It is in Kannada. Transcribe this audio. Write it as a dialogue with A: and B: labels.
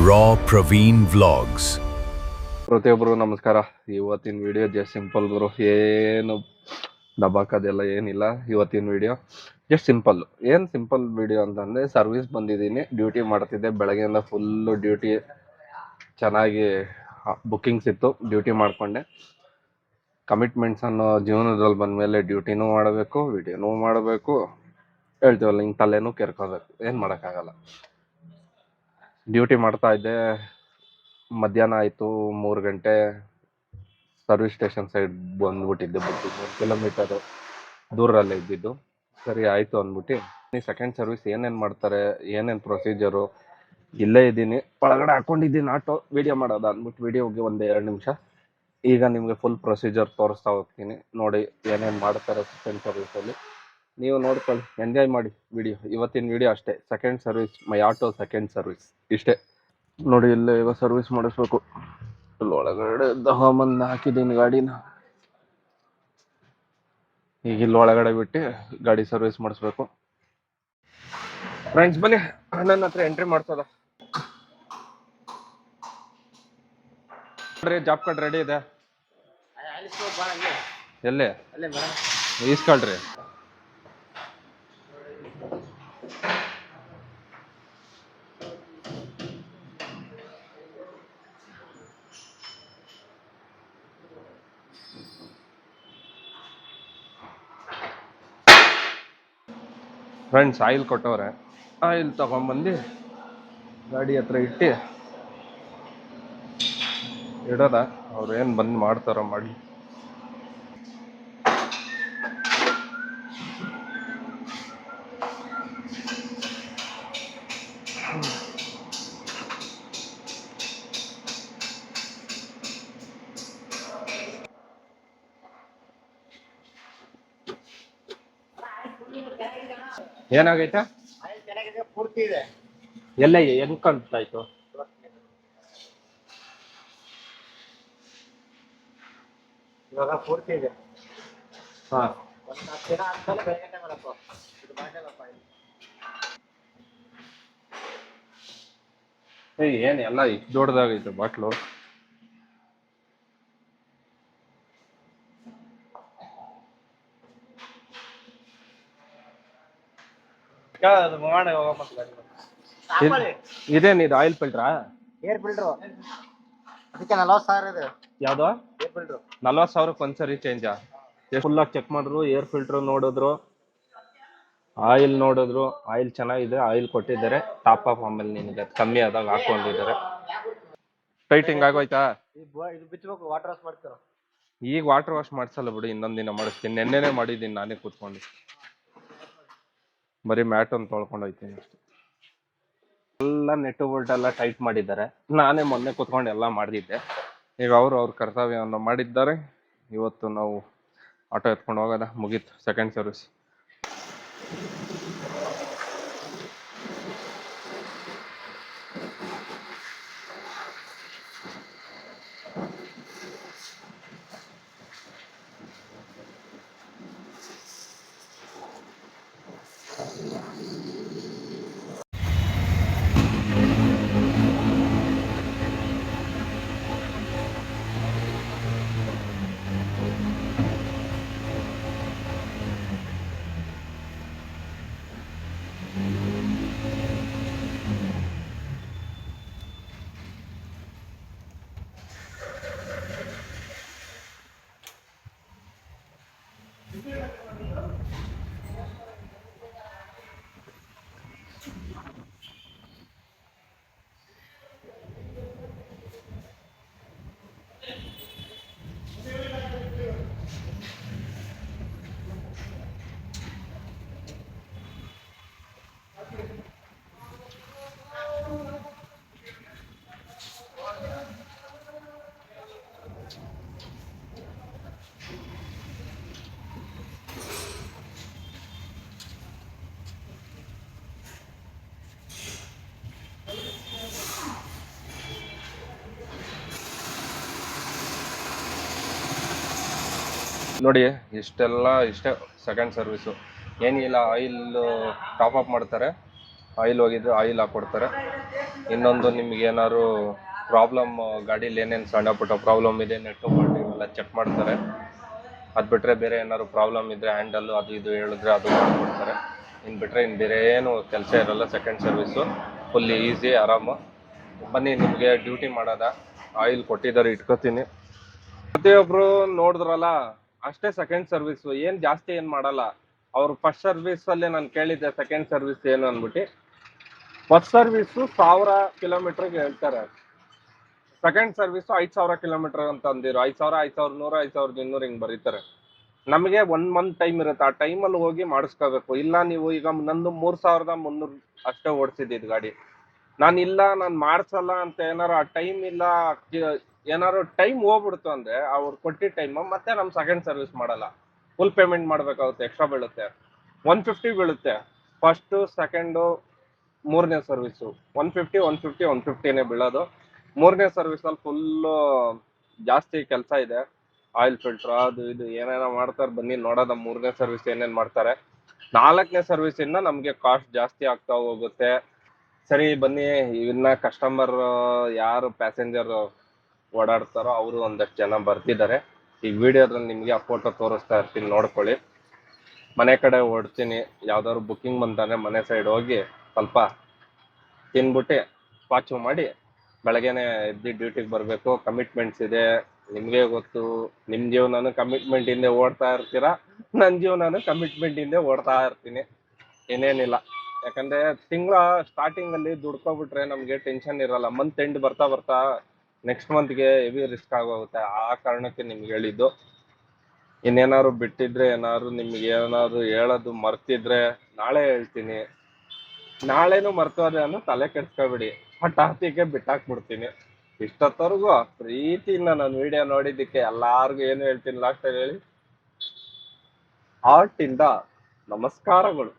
A: Raw Praveen Vlogs.
B: ಪ್ರತಿಯೊಬ್ಬರು ನಮಸ್ಕಾರ. ಇವತ್ತಿನ ವಿಡಿಯೋ ಜಸ್ಟ್ ಸಿಂಪಲ್ ಗುರು, ಏನು ದಬಾಕದೆಲ್ಲ ಏನಿಲ್ಲ. ಇವತ್ತಿನ ವಿಡಿಯೋ ಜಸ್ಟ್ ಸಿಂಪಲ್. ಏನು ಸಿಂಪಲ್ ವಿಡಿಯೋ ಅಂತಂದರೆ, ಸರ್ವಿಸ್ ಬಂದಿದ್ದೀನಿ, ಡ್ಯೂಟಿ ಮಾಡ್ತಿದ್ದೆ. ಬೆಳಗ್ಗೆಯಿಂದ ಫುಲ್ಲು ಡ್ಯೂಟಿ, ಚೆನ್ನಾಗಿ ಬುಕ್ಕಿಂಗ್ಸ್ ಇತ್ತು, ಡ್ಯೂಟಿ ಮಾಡಿಕೊಂಡೆ. ಕಮಿಟ್ಮೆಂಟ್ಸ್ ಅನ್ನೋ ಜೀವನದಲ್ಲಿ ಬಂದಮೇಲೆ ಡ್ಯೂಟಿನೂ ಮಾಡಬೇಕು, ವಿಡಿಯೋನೂ ಮಾಡಬೇಕು, ಹೇಳ್ತೀವಲ್ಲ ಹಿಂಗೆ ತಲೆನೂ ಕೆರ್ಕೋಬೇಕು, ಏನು ಮಾಡೋಕ್ಕಾಗಲ್ಲ. ಡ್ಯೂಟಿ ಮಾಡ್ತಾ ಇದ್ದೆ, ಮಧ್ಯಾಹ್ನ ಆಯಿತು, 3 ಗಂಟೆ. ಸರ್ವಿಸ್ ಸ್ಟೇಷನ್ ಸೈಡ್ ಬಂದ್ಬಿಟ್ಟಿದ್ದೆ, 3 ಕಿಲೋಮೀಟರು ದೂರಲ್ಲೇ ಇದ್ದಿದ್ದು. ಸರಿ ಆಯಿತು ಅಂದ್ಬಿಟ್ಟು, ಈ ಸೆಕೆಂಡ್ ಸರ್ವಿಸ್ ಏನೇನು ಮಾಡ್ತಾರೆ, ಏನೇನು ಪ್ರೊಸೀಜರು, ಇಲ್ಲೇ ಇದ್ದೀನಿ, ಒಳಗಡೆ ಹಾಕ್ಕೊಂಡಿದ್ದೀನಿ ಆಟೋ, ವೀಡಿಯೋ ಮಾಡೋದು ಅಂದ್ಬಿಟ್ಟು ವೀಡಿಯೋಗೆ ಒಂದು 2 ನಿಮಿಷ. ಈಗ ನಿಮಗೆ ಫುಲ್ ಪ್ರೊಸೀಜರ್ ತೋರಿಸ್ತಾ ಹೋಗ್ತೀನಿ, ನೋಡಿ ಏನೇನು ಮಾಡ್ತಾರೆ ಸೆಕೆಂಡ್ ಸರ್ವಿಸಲ್ಲಿ. ನೀವು ನೋಡ್ಕೊಳ್ಳಿ, ಎಂಜಾಯ್ ಮಾಡಿ ವಿಡಿಯೋ. ಇವತ್ತಿನ ವಿಡಿಯೋ ಅಷ್ಟೇ, ಸೆಕೆಂಡ್ ಸರ್ವಿಸ್, ಮೈ ಆಟೋ ಸೆಕೆಂಡ್ ಸರ್ವಿಸ್, ಇಷ್ಟೇ. ನೋಡಿ, ಇಲ್ಲೇ ಈಗ ಸರ್ವಿಸ್ ಮಾಡಿಸ್ಬೇಕು. ಇಲ್ಲಿ ಒಳಗಡೆ ತಗೊಂಬಂದು ಹಾಕಿದ್ದೀನಿ ಗಾಡಿನ. ಈಗ ಇಲ್ಲಿ ಒಳಗಡೆ ಬಿಟ್ಟು ಗಾಡಿ ಸರ್ವಿಸ್ ಮಾಡಿಸ್ಬೇಕು. ಫ್ರೆಂಡ್ಸ್ ಬನ್ನಿ, ನನ್ನ ಹತ್ರ ಎಂಟ್ರಿ ಮಾಡ್ಸೋದ. ಜಾಬ್ ಕಾರ್ಡ್ ರೆಡಿ ಇದೆ, ಎಲ್ಲೇ ಈಸ್ಕೊಳ್ರಿ. ಫ್ರೆಂಡ್ಸ್, ಆಯಿಲ್ ಕೊಟ್ಟವ್ರೆ, ಆಯಿಲ್ ತಗೊಂಬಂದು ಗಾಡಿ ಹತ್ರ ಇಡೋದ. ಅವ್ರು ಏನು ಬಂದು ಮಾಡ್ತಾರೋ ಮಾಡಿ. ಏನಾಗೈತೆ?
C: ಪೂರ್ತಿ ಇದೆ.
B: ಎಲ್ಲ ಹೆಂಗ್ ಕಂತಾಯ್ತು?
C: ಇವಾಗ ಪೂರ್ತಿ ಇದೆ.
B: ಹಾ,
C: ಒಂದು 10 ದಿನ ಆದ್ಮೇಲೆ ಬೇಕಂತ ಮಾಡಪ್ಪ. ಇದು ಮಾಡಲ್ಲಪ್ಪ.
B: ಏನ್ ಎಲ್ಲ ಇಷ್ಟು ದೊಡ್ಡದಾಗೈತೆ ಬಾಟ್ಲು.
C: ಅದು ಮಾಡಿ ಹೋಗ ಮತ್ತೆ
B: ಇದೇನಿದು ಆಯಿಲ್ ಫಿಲ್ಟ್ರಾ?
C: Air filter. ಅದಕ್ಕೆ 40,000 ಇದೆ.
B: ಯಾವ್ದು?
C: ಏರ್ ಫಿಲ್ಟ್ರು
B: 40,000ಕ್ಕೆ ಒಂದ್ಸರಿ ಚೇಂಜಾ? ಫುಲ್ ಆಗಿ ಚೆಕ್ ಮಾಡಿದ್ರು, ಏರ್ ಫಿಲ್ಟರ್ ನೋಡಿದ್ರು, ಆಯಿಲ್ ನೋಡಿದ್ರು, ಆಯಿಲ್ ಚೆನ್ನಾಗಿದೆ, ಆಯಿಲ್ ಕೊಟ್ಟಿದ್ದಾರೆ, ಟಾಪ್ ಅಪ್. ಆಮೇಲೆ ನಿನಗೆ ಕಮ್ಮಿ ಆದಾಗ ಹಾಕೊಂಡಿದ್ದಾರೆ. ಟೈಟಿಂಗ್ ಆಗೋಯ್ತಾ?
C: ಇದು ಬಿಚ್ಚಬೇಕು, ವಾಟರ್ ವಾಶ್ ಮಾಡ್ತೀರಾ?
B: ಈಗ ವಾಟರ್ ವಾಶ್ ಮಾಡ್ಸಲ್ಲ ಬಿಡು, ಇನ್ನೊಂದು ದಿನ ಮಾಡಿಸ್ತೀನಿ. ನೆನ್ನೆನೇ ಮಾಡಿದ್ದೀನಿ ನಾನೇ ಕೂತ್ಕೊಂಡು. ಬರೀ ಮ್ಯಾಟ್ ಒಂದು ತೊಳ್ಕೊಂಡು ಹೋಗ್ತೀನಿ ಅಷ್ಟೇ. ಎಲ್ಲ ನೆಟ್ಟು ಬೋಲ್ಟ್ ಎಲ್ಲ ಟೈಟ್ ಮಾಡಿದ್ದಾರೆ, ನಾನೇ ಮೊನ್ನೆ ಕೂತ್ಕೊಂಡು ಎಲ್ಲ ಮಾಡಿದ್ದೆ. ಈಗ ಅವ್ರ ಕರ್ತವ್ಯವನ್ನು ಮಾಡಿದ್ದಾರೆ. ಇವತ್ತು ನಾವು ಆಟೋ ಎತ್ಕೊಂಡು ಹೋಗೋದ, ಮುಗೀತು ಸೆಕೆಂಡ್ ಸರ್ವಿಸ್. ನೋಡಿ, ಇಷ್ಟೇ ಸೆಕೆಂಡ್ ಸರ್ವಿಸು. ಏನಿಲ್ಲ, ಆಯಿಲ್ ಟಾಪ್ ಅಪ್ ಮಾಡ್ತಾರೆ, ಆಯಿಲ್ ಹೋಗಿದ್ರೆ ಆಯಿಲ್ ಹಾಕ್ಕೊಡ್ತಾರೆ, ಇನ್ನೊಂದು ನಿಮ್ಗೆ ಏನಾದ್ರು ಪ್ರಾಬ್ಲಮ್ ಗಾಡೀಲಿ ಏನೇನು ಸಣ್ಣ ಪುಟ್ಟ ಪ್ರಾಬ್ಲಮ್ ಇದೆ ನೆಟ್ಟು ಮಾಡಿ ಇವೆಲ್ಲ ಚೆಕ್ ಮಾಡ್ತಾರೆ. ಅದು ಬಿಟ್ಟರೆ ಬೇರೆ ಏನಾದ್ರು ಪ್ರಾಬ್ಲಮ್ ಇದ್ದರೆ ಹ್ಯಾಂಡಲ್ಲು ಅದು ಇದು ಹೇಳಿದ್ರೆ ಅದು ಮಾಡಿಕೊಡ್ತಾರೆ. ಇನ್ನು ಬಿಟ್ಟರೆ ಇನ್ನು ಬೇರೆ ಏನು ಕೆಲಸ ಇರೋಲ್ಲ. ಸೆಕೆಂಡ್ ಸರ್ವಿಸು ಫುಲ್ ಈಸಿ, ಆರಾಮು. ಬನ್ನಿ, ನಿಮಗೆ ಡ್ಯೂಟಿ ಮಾಡೋದ. ಆಯಿಲ್ ಕೊಟ್ಟಿದ್ದಾರೆ, ಇಟ್ಕೋತೀನಿ. ಪ್ರತಿಯೊಬ್ಬರು ನೋಡಿದ್ರಲ್ಲ ಅಷ್ಟೇ. ಸೆಕೆಂಡ್ ಸರ್ವಿಸು ಏನು ಜಾಸ್ತಿ ಏನು ಮಾಡಲ್ಲ. ಅವ್ರು ಫಸ್ಟ್ ಸರ್ವಿಸಲ್ಲೇ ನಾನು ಕೇಳಿದ್ದೆ ಸೆಕೆಂಡ್ ಸರ್ವಿಸ್ ಏನು ಅಂದ್ಬಿಟ್ಟು. ಫಸ್ಟ್ ಸರ್ವಿಸು 1000 ಕಿಲೋಮೀಟ್ರಿಗೆ ಹೇಳ್ತಾರೆ. ಸೆಕೆಂಡ್ ಸರ್ವಿಸು 5000 ಕಿಲೋಮೀಟರ್ ಅಂತ ಅಂದಿರು. 5000, 5100, 5200 ಹಿಂಗೆ ಬರೀತಾರೆ. ನಮಗೆ 1 ಮಂತ್ ಟೈಮ್ ಇರುತ್ತೆ. ಆ ಟೈಮಲ್ಲಿ ಹೋಗಿ ಮಾಡಿಸ್ಕೋಬೇಕು. ಇಲ್ಲ ನೀವು ಈಗ ನಂದು 3300 ಅಷ್ಟೇ ಓಡಿಸಿದ್ದು ಗಾಡಿ. ನಾನು ಮಾಡಿಸಲ್ಲ ಅಂತ ಏನಾರು ಆ ಟೈಮ್ ಇಲ್ಲ, ಏನಾರು ಟೈಮ್ ಹೋಗ್ಬಿಡ್ತು ಅಂದರೆ ಅವ್ರು ಕೊಟ್ಟಿದ್ದ ಟೈಮ್ ಮತ್ತೆ ನಮ್ಮ ಸೆಕೆಂಡ್ ಸರ್ವಿಸ್ ಮಾಡಲ್ಲ. ಫುಲ್ ಪೇಮೆಂಟ್ ಮಾಡಬೇಕಾಗುತ್ತೆ, ಎಕ್ಸ್ಟ್ರಾ ಬೀಳುತ್ತೆ. 150 ಬೀಳುತ್ತೆ ಫಸ್ಟು, ಸೆಕೆಂಡು, ಮೂರನೇ ಸರ್ವಿಸು. 150, 150, 150ನೇ ಬೀಳೋದು. ಮೂರನೇ ಸರ್ವಿಸಲ್ಲಿ ಫುಲ್ಲು ಜಾಸ್ತಿ ಕೆಲಸ ಇದೆ. ಆಯಿಲ್ ಫಿಲ್ಟ್ರ್ ಅದು ಇದು ಏನೇನೋ ಮಾಡ್ತಾರೆ. ಬನ್ನಿ ನೋಡೋದ ಮೂರನೇ ಸರ್ವಿಸ್ ಏನೇನು ಮಾಡ್ತಾರೆ. 4ನೇ ಸರ್ವಿಸಿಂದ ನಮಗೆ ಕಾಸ್ಟ್ ಜಾಸ್ತಿ ಆಗ್ತಾ ಹೋಗುತ್ತೆ. ಸರಿ ಬನ್ನಿ, ಇವನ್ನ ಕಸ್ಟಮರ್ ಯಾರು ಪ್ಯಾಸೆಂಜರ್ ಓಡಾಡ್ತಾರೋ ಅವರು ಒಂದಷ್ಟು ಜನ ಬರ್ತಿದ್ದಾರೆ. ಈ ವಿಡಿಯೋದಲ್ಲಿ ನಿಮಗೆ ಆ ಫೋಟೋ ತೋರಿಸ್ತಾ ಇರ್ತೀನಿ, ನೋಡ್ಕೊಳ್ಳಿ. ಮನೆ ಕಡೆ ಹೊಡ್ತೀನಿ. ಯಾವ್ದಾದ್ರು ಬುಕ್ಕಿಂಗ್ ಬಂತಾನೆ ಮನೆ ಸೈಡ್ ಹೋಗಿ ಸ್ವಲ್ಪ ತಿನ್ಬಿಟ್ಟು ವಾಚು ಮಾಡಿ ಬೆಳಗ್ಗೆನೆ ಎದ್ದು ಡ್ಯೂಟಿಗೆ ಬರಬೇಕು. ಕಮಿಟ್ಮೆಂಟ್ಸ್ ಇದೆ, ನಿಮಗೆ ಗೊತ್ತು. ನಿಮ್ಮ ಜೀವನನೂ ಕಮಿಟ್ಮೆಂಟ್ ಹಿಂದೆ ಓಡ್ತಾ ಇರ್ತೀರಾ, ನನ್ನ ಜೀವನನೂ ಕಮಿಟ್ಮೆಂಟ್ ಹಿಂದೆ ಓಡ್ತಾ ಇರ್ತೀನಿ. ಏನೇನಿಲ್ಲ, ಯಾಕಂದ್ರೆ ತಿಂಗಳ ಸ್ಟಾರ್ಟಿಂಗಲ್ಲಿ ದುಡ್ಕೊಬಿಟ್ರೆ ನಮಗೆ ಟೆನ್ಷನ್ ಇರಲ್ಲ. ಮಂತ್ ಎಂಡ್ ಬರ್ತಾ ಬರ್ತಾ ನೆಕ್ಸ್ಟ್ ಮಂತ್ಗೆ ಹೆವಿ ರಿಸ್ಕ್ ಆಗೋಗುತ್ತೆ. ಆ ಕಾರಣಕ್ಕೆ ನಿಮ್ಗೆ ಹೇಳಿದ್ದು. ಇನ್ನೇನಾದ್ರು ಬಿಟ್ಟಿದ್ರೆ, ನಿಮ್ಗೆ ಏನಾದ್ರು ಹೇಳೋದು ಮರ್ತಿದ್ರೆ ನಾಳೆ ಹೇಳ್ತೀನಿ. ನಾಳೆನೂ ಮರ್ತೋದೆ ಅನ್ನೋ ತಲೆ ಕೆಡ್ಸ್ಕೊಬಿಡಿ, ಹಠಾತಿಗೆ ಬಿಟ್ಟಾಕ್ಬಿಡ್ತೀನಿ. ಇಷ್ಟೊತ್ತವರೆಗೂ ಪ್ರೀತಿಯಿಂದ ನಾನು ವಿಡಿಯೋ ನೋಡಿದ್ದಕ್ಕೆ ಎಲ್ಲಾರ್ಗು ಏನು ಹೇಳ್ತೀನಿ ಲಾಸ್ಟಲ್ಲಿ ಹೇಳಿ, ಹಾರ್ಟ್ ಇಂದ ನಮಸ್ಕಾರಗಳು.